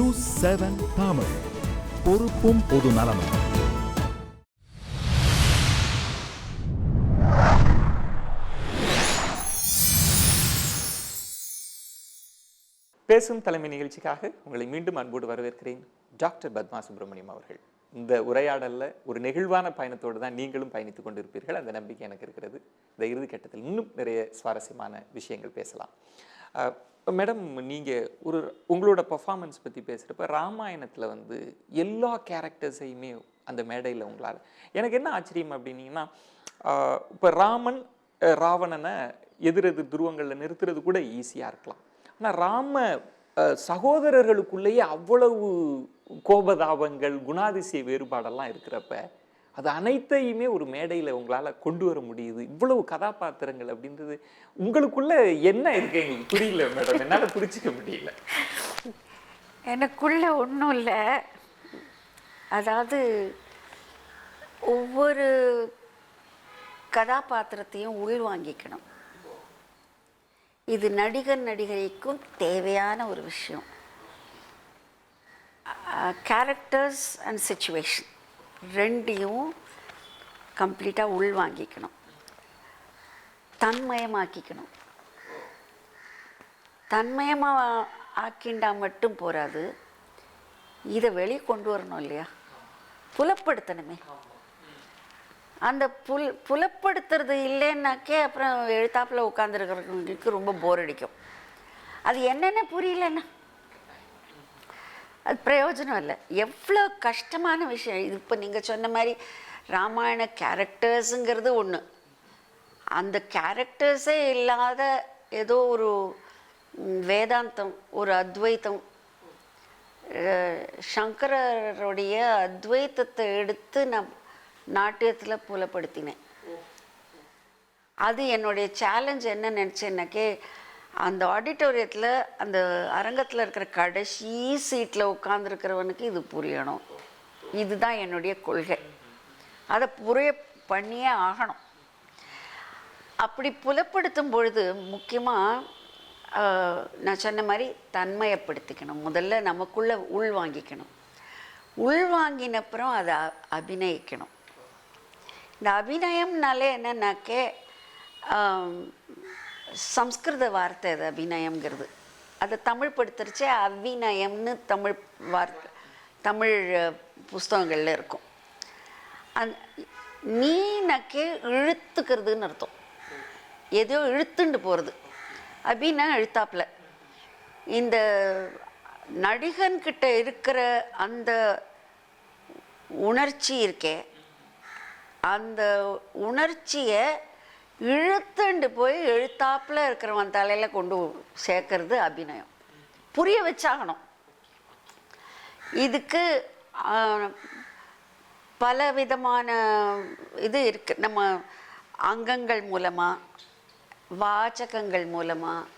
News 7 Tamil, பொறுப்பும் பொது நலமும். பேசும் தலைமை நிகழ்ச்சிக்காக உங்களை மீண்டும் அன்போடு வரவேற்கிறேன். டாக்டர் பத்மா சுப்பிரமணியம் அவர்கள். இந்த உரையாடல்ல ஒரு நெகிழ்வான பயணத்தோடு தான் நீங்களும் பயணித்துக் கொண்டிருப்பீர்கள். அந்த நம்பிக்கை எனக்கு இருக்கிறது. இந்த இறுதி கட்டத்தில் இன்னும் நிறைய சுவாரஸ்யமான விஷயங்கள் பேசலாம். மேடம், நீங்கள் உங்களோட பர்ஃபார்மன்ஸ் பற்றி பேசுகிறப்ப ராமாயணத்தில் எல்லா கேரக்டர்ஸையுமே அந்த மேடையில் உங்களால், எனக்கு என்ன ஆச்சரியம் அப்படின்னீங்கன்னா, இப்போ ராமன் ராவணனை எதிரெதிர் துருவங்களில் நிறுத்துறது கூட ஈஸியாக இருக்கலாம். ஆனால் சகோதரர்களுக்குள்ளேயே அவ்வளவு கோபதாபங்கள், குணாதிசய வேறுபாடெல்லாம் இருக்கிறப்ப அது அனைத்தையுமே ஒரு மேடையில் உங்களால் கொண்டு வர முடியுது. இவ்வளவு கதாபாத்திரங்கள் அப்படின்றது உங்களுக்குள்ள என்ன இருக்கு எங்களுக்கு புரியல மேடம், என்னால் புரிஞ்சிக்க முடியல. எனக்குள்ள ஒன்றும் இல்லை. அதாவது ஒவ்வொரு கதாபாத்திரத்தையும் உள்வாங்கிக்கணும். இது நடிகர் நடிகரைக்கும் தேவையான ஒரு விஷயம். கேரக்டர்ஸ் அண்ட் சிச்சுவேஷன் ரெண்டையும் கம்ப்ளீட்டாக உள்வாங்கிக்கணும், தன்மயமாக்கிக்கணும். தன்மயமாக ஆக்கிண்டா மட்டும் போராது, இதை வெளியே கொண்டு வரணும் இல்லையா, புலப்படுத்தணுமே. அந்த புலப்படுத்துறது இல்லைன்னாக்கே அப்புறம் எழுத்தாப்பில் உட்காந்துருக்கிறவங்களுக்கு ரொம்ப போர் அடிக்கும். அது என்னென்ன புரியலன்னா அது பிரயோஜனம் இல்லை. எவ்வளோ கஷ்டமான விஷயம் இது. இப்போ நீங்கள் சொன்ன மாதிரி ராமாயண கேரக்டர்ஸுங்கிறது ஒன்று, அந்த கேரக்டர்ஸே இல்லாத ஏதோ ஒரு வேதாந்தம், ஒரு அத்வைத்தம், சங்கரருடைய அத்வைத்தத்தை எடுத்து நான் நாட்டியத்தில் புலப்படுத்தினேன். அது என்னுடைய சேலஞ்ச். என்ன நினச்சேன்னாக்கே, அந்த ஆடிட்டோரியத்தில் அந்த அரங்கத்தில் இருக்கிற கடைசி சீட்டில் உட்காந்துருக்கிறவனுக்கு இது புரியணும். இதுதான் என்னுடைய கொள்கை. அதை பண்ணியே ஆகணும். அப்படி புலப்படுத்தும் பொழுது முக்கியமாக நான் சொன்ன மாதிரி தன்மயப்படுத்திக்கணும். முதல்ல நமக்குள்ளே உள்வாங்கிக்கணும். உள்வாங்கினப்புறம் அதை அபிநயிக்கணும். இந்த அபிநயம்னாலே என்னன்னாக்கே, சம்ஸ்கிருத வார்த்தை அது அபிநயம்ங்கிறது. அதை தமிழ் படுத்துருச்சே அபிநயம்னு தமிழ் புஸ்தகங்களில் இருக்கும். நீனாக்கே இழுத்துக்கிறதுன்னு அர்த்தம். எதையோ இழுத்துண்டு போகிறது. அபினா எழுத்தாப்பில். இந்த நடிகன்கிட்ட இருக்கிற அந்த உணர்ச்சி இருக்கே, அந்த உணர்ச்சியை இழுத்துண்டு போய் எழுத்தாப்பில் இருக்கிறவன் தலையில் கொண்டு சேர்க்கறது அபிநயம். புரிய வச்சாகணும். இதுக்கு பல விதமான இது இருக்குது. நம்ம அங்கங்கள் மூலமாக, வாச்சகங்கள் மூலமாக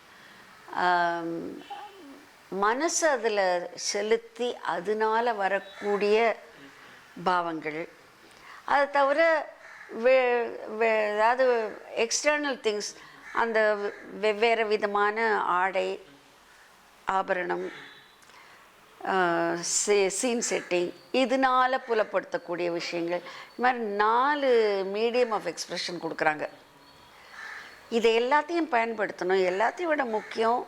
மனசு அதில் செலுத்தி அதனால் வரக்கூடிய பாவங்கள். அதை தவிர அதாவது எக்ஸ்டர்னல் திங்ஸ், அந்த வெவ்வேறு விதமான ஆடை, ஆபரணம், சீன் செட்டிங், இதனால் புலப்படுத்தக்கூடிய விஷயங்கள். இது மாதிரி 4 மீடியம் ஆஃப் எக்ஸ்ப்ரெஷன் கொடுக்குறாங்க. இதை எல்லாத்தையும் பயன்படுத்தணும். எல்லாத்தையும் விட முக்கியம்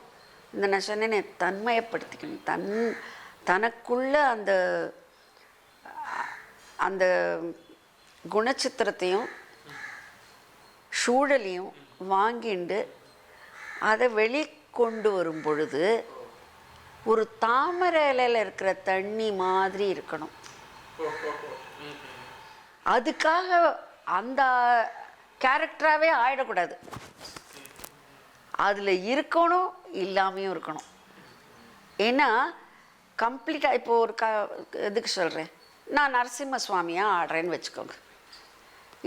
இந்த நான் சொன்னேனே, தன்மயப்படுத்திக்கணும். தனக்குள்ள அந்த குணச்சித்திரத்தையும் சூழலையும் வாங்கிண்டு அதை வெளிக்கொண்டு வரும் பொழுது ஒரு தாமரை இலையில் இருக்கிற தண்ணி மாதிரி இருக்கணும். அதுக்காக அந்த கேரக்டராகவே ஆயிடக்கூடாது. அதில் இருக்கணும், இல்லாமையும் இருக்கணும். ஏன்னா கம்ப்ளீட்டாக இப்போ ஒரு எதுக்கு சொல்கிறேன், நான் நரசிம்ம சுவாமியாக ஆடுறேன்னு வச்சுக்கோங்க.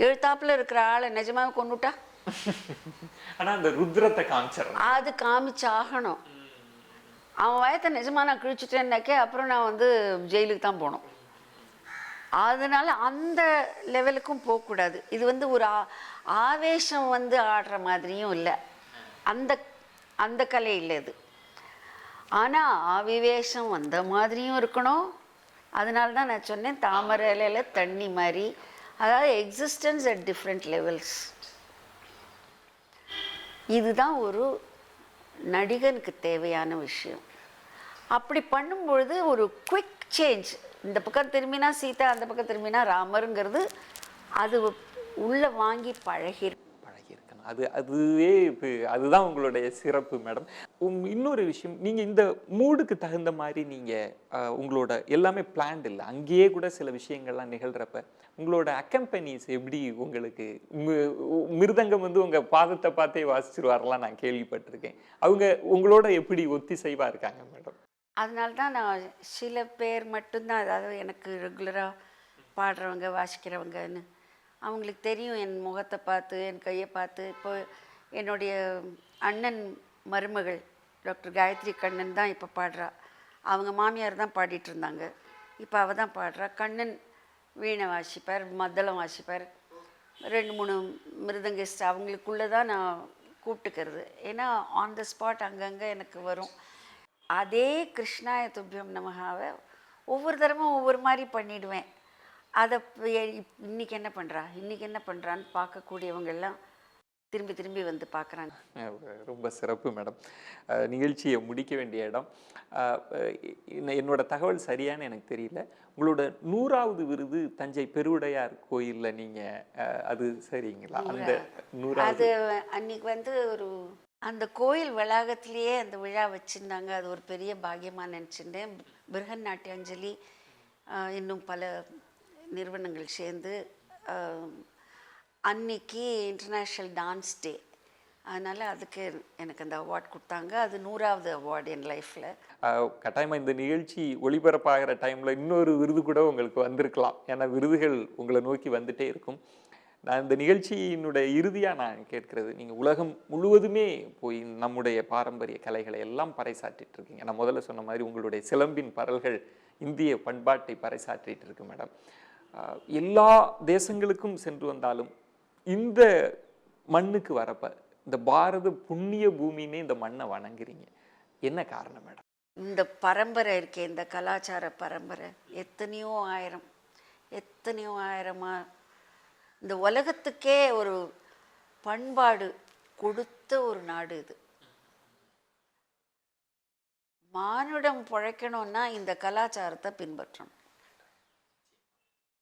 எழுத்தாப்பில் இருக்கிற ஆளை நிஜமாக கொண்டுட்டா அந்த ருத்ரத்தை காமிச்சிடணும். அது காமிச்சாகணும். அவன் வயத்தை நிஜமாக நான் கிழிச்சிட்டேன்னாக்கே அப்புறம் நான் ஜெயிலுக்கு தான் போகணும். அதனால அந்த லெவலுக்கும் போகக்கூடாது. இது ஒரு ஆவேசம் ஆடுற மாதிரியும் இல்லை. அந்த அந்த கலை இல்லை இது. ஆனால் ஆவிவேஷம் வந்த மாதிரியும் இருக்கணும். அதனால தான் நான் சொன்னேன் தாமரை இலையில தண்ணி மாதிரி. அதாவது எக்ஸிஸ்டன்ஸ் அட் டிஃப்ரெண்ட் லெவல்ஸ். இதுதான் ஒரு நடிகனுக்கு தேவையான விஷயம். அப்படி பண்ணும்பொழுது ஒரு குவிக் சேஞ்ச், இந்த பக்கம் திரும்பினா சீதா, அந்த பக்கம் திரும்பினா ராமருங்கிறது அது உள்ளே வாங்கி பழகிருக்கணும். அதுவே அதுதான் உங்களுடைய சிறப்பு மேடம். இன்னொரு விஷயம், நீங்கள் இந்த மூடுக்கு தகுந்த மாதிரி நீங்கள் உங்களோட எல்லாமே பிளான்ட் இல்லை, அங்கேயே கூட சில விஷயங்கள்லாம் நிகழ்கிறப்ப உங்களோட அக்கம்பனிஸ் எப்படி உங்களுக்கு மிருதங்கம் வந்து உங்கள் பாதத்தை பார்த்தே வாசிச்சிருவாரெல்லாம் நான் கேள்விப்பட்டிருக்கேன். அவங்க உங்களோட எப்படி ஒத்திசைவாக இருக்காங்க மேடம்? அதனால தான் நான் சில பேர் மட்டும்தான், அதாவது எனக்கு ரெகுலராக பாடுறவங்க வாசிக்கிறவங்கன்னு அவங்களுக்கு தெரியும். என் முகத்தை பார்த்து என் கையை பார்த்து. இப்போ என்னுடைய அண்ணன் மருமகள் டாக்டர் காயத்ரி கண்ணன் தான் இப்போ பாடுறா. அவங்க மாமியார் தான் பாடிட்டு இருந்தாங்க, இப்போ அவள் தான் பாடுறா. கண்ணன் வீணை வாசிப்பார், மத்தளம் வாசிப்பார், 2-3 மிருதங்கிஸ்ட் அவங்களுக்குள்ளே தான் நான் கூப்பிட்டுக்கிறது. ஏன்னா ஆன் த ஸ்பாட் அங்கங்கே எனக்கு வரும். அதே கிருஷ்ணாய துப்பியம் நமகாவை ஒவ்வொரு தரமும் ஒவ்வொரு மாதிரி பண்ணிவிடுவேன். அதை இன்றைக்கி என்ன பண்ணுறா, இன்றைக்கி என்ன பண்ணுறான்னு பார்க்கக்கூடியவங்கெல்லாம் திரும்பி திரும்பி வந்து பார்க்குறாங்க. ரொம்ப சிறப்பு மேடம். நிகழ்ச்சியை முடிக்க வேண்டிய இடம். என்னோட தகவல் சரியானு எனக்கு தெரியல, உங்களோட 100வது விருது தஞ்சை பெருவுடையார் கோயிலில் நீங்கள், அது சரிங்களா? அந்த 100வது அது அன்றைக்கி வந்து ஒரு அந்த கோயில் வளாகத்திலேயே அந்த விழா வச்சுருந்தாங்க. அது ஒரு பெரிய பாக்கியமாக நினச்சிருந்தேன். பிருகன் நாட்டியாஞ்சலி இன்னும் பல நிறுவனங்கள் சேர்ந்து அன்னைக்கு இன்டர்நேஷ்னல் டான்ஸ் டே, அதனால் அதுக்கு எனக்கு அந்த அவார்ட் கொடுத்தாங்க. அது 100வது அவார்டு என் லைஃப்பில். கட்டாயமாக இந்த நிகழ்ச்சி ஒளிபரப்பாகிற டைமில் இன்னொரு விருது கூட உங்களுக்கு வந்திருக்கலாம். ஏன்னா விருதுகள் உங்களை நோக்கி வந்துட்டே இருக்கும். நான் இந்த நிகழ்ச்சியினுடைய இறுதியாக நான் கேட்கிறது, நீங்கள் உலகம் முழுவதுமே போய் நம்முடைய பாரம்பரிய கலைகளை எல்லாம் பறைசாற்றிட்டு இருக்கீங்க. நான் முதல்ல சொன்ன மாதிரி உங்களுடைய சிலம்பின் பரல்கள் இந்திய பண்பாட்டை பறைசாற்றிட்டு இருக்கு மேடம். எல்லா தேசங்களுக்கும் சென்று வந்தாலும் இந்த மண்ணுக்கு வரப்ப இந்த பாரத புண்ணிய பூமின்னே இந்த மண்ணை வணங்குறீங்க. என்ன காரணம் மேடம்? இந்த பரம்பரை இருக்கே, இந்த கலாச்சார பரம்பரை எத்தனையோ ஆயிரமா இந்த உலகத்துக்கே ஒரு பண்பாடு கொடுத்த ஒரு நாடு இது. மானுடம் பிழைக்கணும்னா இந்த கலாச்சாரத்தை பின்பற்றணும்.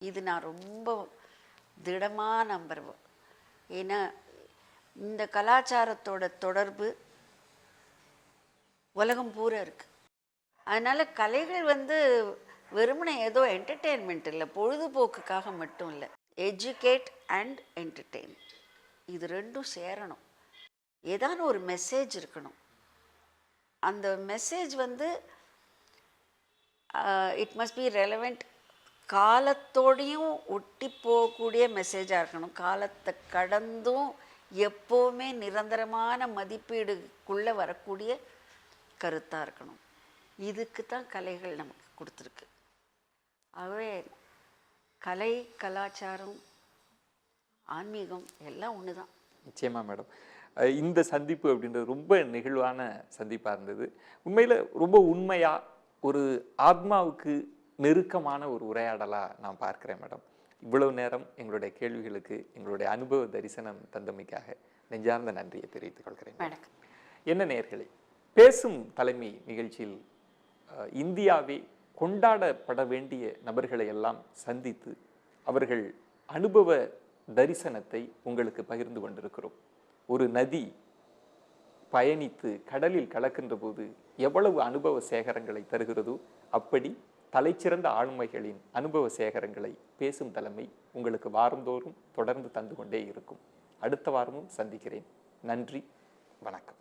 இது நான் ரொம்ப திடமாக நம்புறேன். ஏன்னா இந்த கலாச்சாரத்தோட தொடர்பு உலகம் பூரா இருக்கு. அதனால கலைகள் வந்து வெறுமனே ஏதோ என்டர்டெயின்மெண்ட் இல்லை, பொழுதுபோக்குக்காக மட்டும் இல்லை. எஜுகேட் அண்ட் என்டர்டெயின், இது ரெண்டும் சேரணும். ஏதான ஒரு மெசேஜ் இருக்கணும். அந்த மெசேஜ் வந்து இட் மஸ்ட் பி ரெலவெண்ட், காலத்தோடையும் ஒட்டி போகக்கூடிய மெசேஜாக இருக்கணும். காலத்தை கடந்தும் எப்போவுமே நிரந்தரமான மதிப்பீடுக்குள்ளே வரக்கூடிய கருத்தாக இருக்கணும். இதுக்கு தான் கலைகள் நமக்கு கொடுத்துருக்கு. ஆகவே கலை, கலாச்சாரம், ஆன்மீகம் எல்லாம் ஒன்று தான். நிச்சயமா மேடம். இந்த சந்திப்பு அப்படின்றது ரொம்ப நெகிழ்வான சந்திப்பாக இருந்தது. உண்மையில் ரொம்ப உண்மையாக ஒரு ஆத்மாவுக்கு நெருக்கமான ஒரு உரையாடலாக நான் பார்க்குறேன் மேடம். இவ்வளவு நேரம் எங்களுடைய கேள்விகளுக்கு எங்களுடைய அனுபவ தரிசனம் தந்தமைக்காக நெஞ்சார்ந்த நன்றியை தெரிவித்துக் கொள்கிறேன். என்ன நேயர்களே, பேசும் தலைமை நிகழ்ச்சியில் இந்தியாவே கொண்டாடப்பட வேண்டிய நபர்களை எல்லாம் சந்தித்து அவர்கள் அனுபவ தரிசனத்தை உங்களுக்கு பகிர்ந்து கொண்டிருக்கிறோம். ஒரு நதி பயணித்து கடலில் கலக்கின்ற போது எவ்வளவு அனுபவ சேகரங்களை தருகிறதோ, அப்படி தலைச்சிறந்த ஆளுமைகளின் அனுபவ சேகரங்களை பேசும் தலைமை உங்களுக்கு வாரந்தோறும் தொடர்ந்து தந்து கொண்டே இருக்கும். அடுத்த வாரமும் சந்திக்கிறேன். நன்றி, வணக்கம்.